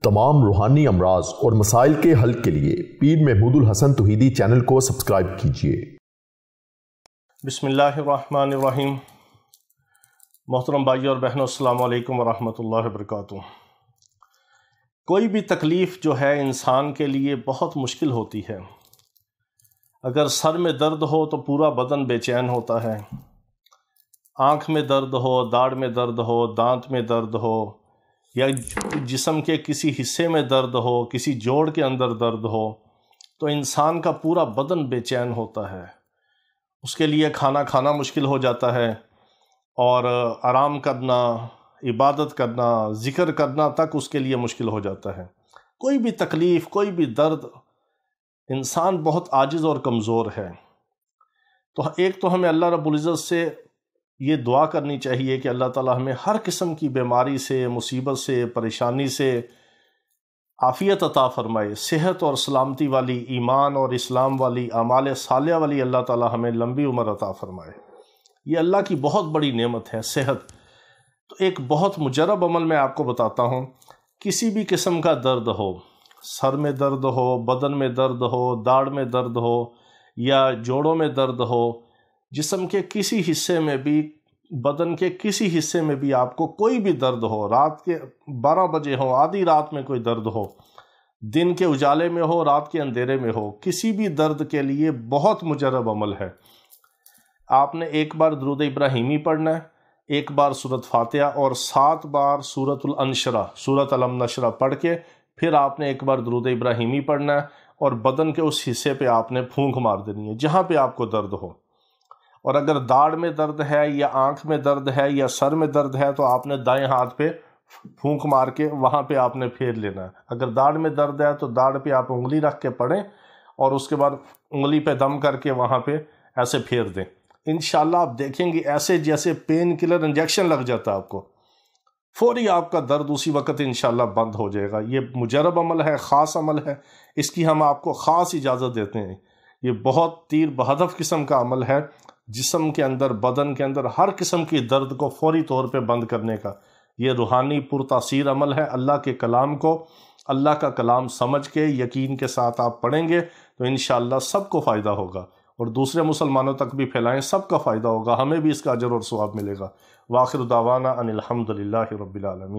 तमाम रूहानी अमराज और मसाइल के हल के लिए पीर महमूद उल हसन तौहीदी चैनल को सब्सक्राइब कीजिए। बिस्मिल्लाहिर्रहमानिर्रहीम। मोहतरम भाइयों और बहनों, अस्सलामु अलैकुम वरहमतुल्लाहि वबरकातुहू। कोई भी तकलीफ़ जो है इंसान के लिए बहुत मुश्किल होती है। अगर सर में दर्द हो तो पूरा बदन बेचैन होता है, आँख में दर्द हो, दाढ़ में दर्द हो, दांत में दर्द हो, या जिस्म के किसी हिस्से में दर्द हो, किसी जोड़ के अंदर दर्द हो, तो इंसान का पूरा बदन बेचैन होता है। उसके लिए खाना खाना मुश्किल हो जाता है और आराम करना, इबादत करना, ज़िक्र करना तक उसके लिए मुश्किल हो जाता है। कोई भी तकलीफ़, कोई भी दर्द, इंसान बहुत आजिज़ और कमज़ोर है। तो एक तो हमें अल्लाह रब्बुल इज़्ज़त से ये दुआ करनी चाहिए कि अल्लाह ताला हमें हर किस्म की बीमारी से, मुसीबत से, परेशानी से आफ़ियत अता फ़रमाए। सेहत और सलामती वाली, ईमान और इस्लाम वाली, अमाल सालिहा वाली अल्लाह ताला हमें लंबी उम्र अता फ़रमाए। ये अल्लाह की बहुत बड़ी नेमत है, सेहत। तो एक बहुत मुजरब अमल मैं आपको बताता हूँ। किसी भी किस्म का दर्द हो, सर में दर्द हो, बदन में दर्द हो, दाढ़ में दर्द हो, या जोड़ों में दर्द हो, जिस्म के किसी हिस्से में भी, बदन के किसी हिस्से में भी आपको कोई भी दर्द हो, रात के 12 बजे हो, आधी रात में कोई दर्द हो, दिन के उजाले में हो, रात के अंधेरे में हो, किसी भी दर्द के लिए बहुत मुजरब अमल है। आपने एक बार दुरूद इब्राहिमी पढ़ना है, एक बार सूरत फातिहा और 7 बार सूरतुल अनशरा, सूरत अलम नशरा पढ़ के फिर आपने एक बार दुरूद इब्राहिमी पढ़ना है और बदन के उस हिस्से पे आपने फूंक मार देनी है जहाँ पे आपको दर्द हो। और अगर दाढ़ में दर्द है, या आँख में दर्द है, या सर में दर्द है, तो आपने दाएं हाथ पे फूंक मार के वहाँ पे आपने फेर लेना है। अगर दाढ़ में दर्द है तो दाढ़ पे आप उंगली रख के पढ़ें और उसके बाद उंगली पे दम करके वहाँ पे ऐसे फेर दें। इंशाल्लाह आप देखेंगे ऐसे जैसे पेन किलर इंजेक्शन लग जाता है आपको, फौरी आपका दर्द उसी वक्त इंशाल्लाह बंद हो जाएगा। ये मुजरब अमल है, ख़ास अमल है, इसकी हम आपको ख़ास इजाज़त देते हैं। ये बहुत तीर बहदफ किस्म का अमल है, जिस्म के अंदर, बदन के अंदर हर किस्म की दर्द को फौरी तौर पे बंद करने का ये रूहानी पुरतासीर अमल है। अल्लाह के कलाम को, अल्लाह का कलाम समझ के यकीन के साथ आप पढ़ेंगे तो इंशाअल्लाह सबको फ़ायदा होगा और दूसरे मुसलमानों तक भी फैलाएं, सबका फ़ायदा होगा, हमें भी इसका अजर और सवाब मिलेगा। वाखिर दावाना अनिल हम्दुलिल्लाहि रब्बिल आलमीन।